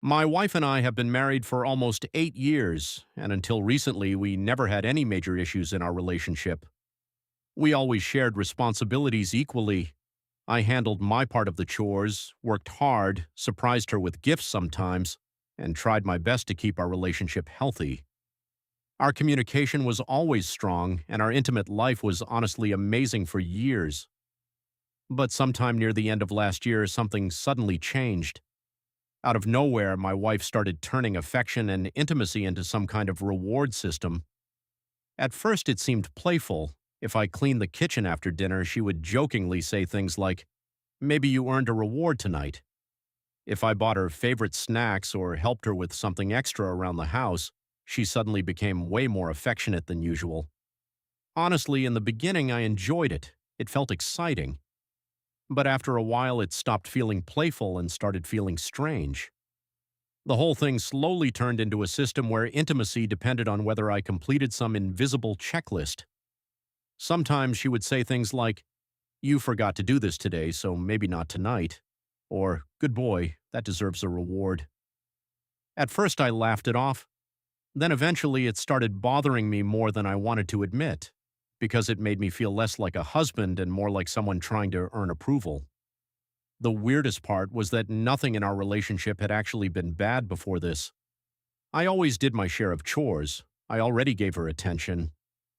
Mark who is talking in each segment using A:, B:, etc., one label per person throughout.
A: My wife and I have been married for almost 8 years, and until recently, we never had any major issues in our relationship. We always shared responsibilities equally. I handled my part of the chores, worked hard, surprised her with gifts sometimes, and tried my best to keep our relationship healthy. Our communication was always strong, and our intimate life was honestly amazing for years. But sometime near the end of last year, something suddenly changed. Out of nowhere, my wife started turning affection and intimacy into some kind of reward system. At first, it seemed playful. If I cleaned the kitchen after dinner, she would jokingly say things like, "Maybe you earned a reward tonight." If I bought her favorite snacks or helped her with something extra around the house, she suddenly became way more affectionate than usual. Honestly, in the beginning, I enjoyed it. It felt exciting. But after a while, it stopped feeling playful and started feeling strange. The whole thing slowly turned into a system where intimacy depended on whether I completed some invisible checklist. Sometimes she would say things like, "You forgot to do this today, so maybe not tonight." Or, "Good boy, that deserves a reward." At first I laughed it off. Then eventually it started bothering me more than I wanted to admit, because it made me feel less like a husband and more like someone trying to earn approval. The weirdest part was that nothing in our relationship had actually been bad before this. I always did my share of chores. I already gave her attention.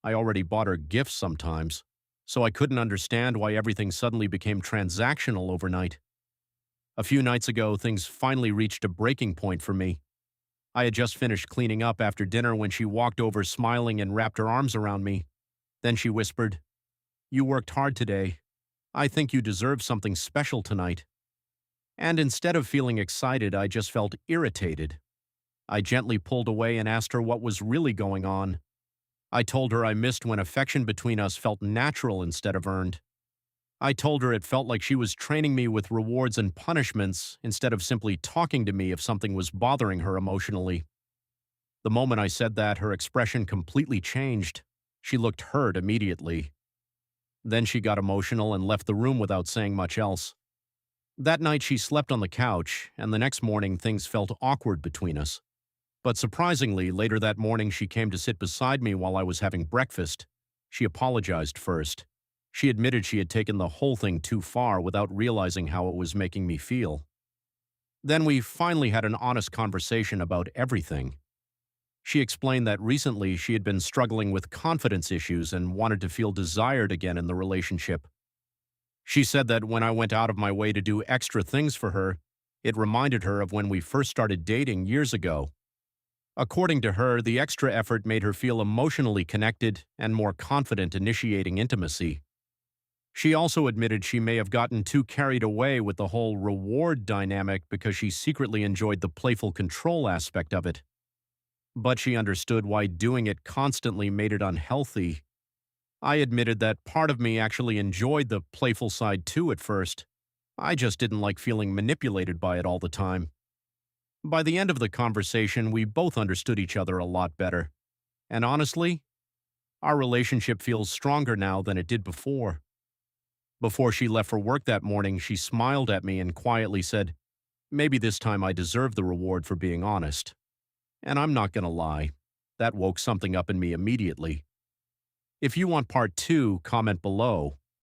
A: I already bought her gifts sometimes. So I couldn't understand why everything suddenly became transactional overnight. A few nights ago, things finally reached a breaking point for me. I had just finished cleaning up after dinner when she walked over smiling and wrapped her arms around me. Then she whispered, "You worked hard today. I think you deserve something special tonight." And instead of feeling excited, I just felt irritated. I gently pulled away and asked her what was really going on. I told her I missed when affection between us felt natural instead of earned. I told her it felt like she was training me with rewards and punishments instead of simply talking to me if something was bothering her emotionally. The moment I said that, her expression completely changed. She looked hurt immediately. Then she got emotional and left the room without saying much else. That night she slept on the couch, and the next morning things felt awkward between us. But surprisingly, later that morning she came to sit beside me while I was having breakfast. She apologized first. She admitted she had taken the whole thing too far without realizing how it was making me feel. Then we finally had an honest conversation about everything. She explained that recently she had been struggling with confidence issues and wanted to feel desired again in the relationship. She said that when I went out of my way to do extra things for her, it reminded her of when we first started dating years ago. According to her, the extra effort made her feel emotionally connected and more confident initiating intimacy. She also admitted she may have gotten too carried away with the whole reward dynamic because she secretly enjoyed the playful control aspect of it. But she understood why doing it constantly made it unhealthy. I admitted that part of me actually enjoyed the playful side too at first. I just didn't like feeling manipulated by it all the time. By the end of the conversation, we both understood each other a lot better. And honestly, our relationship feels stronger now than it did before. Before she left for work that morning, she smiled at me and quietly said, "Maybe this time I deserve the reward for being honest." And I'm not gonna lie, that woke something up in me immediately. If you want part 2, comment below.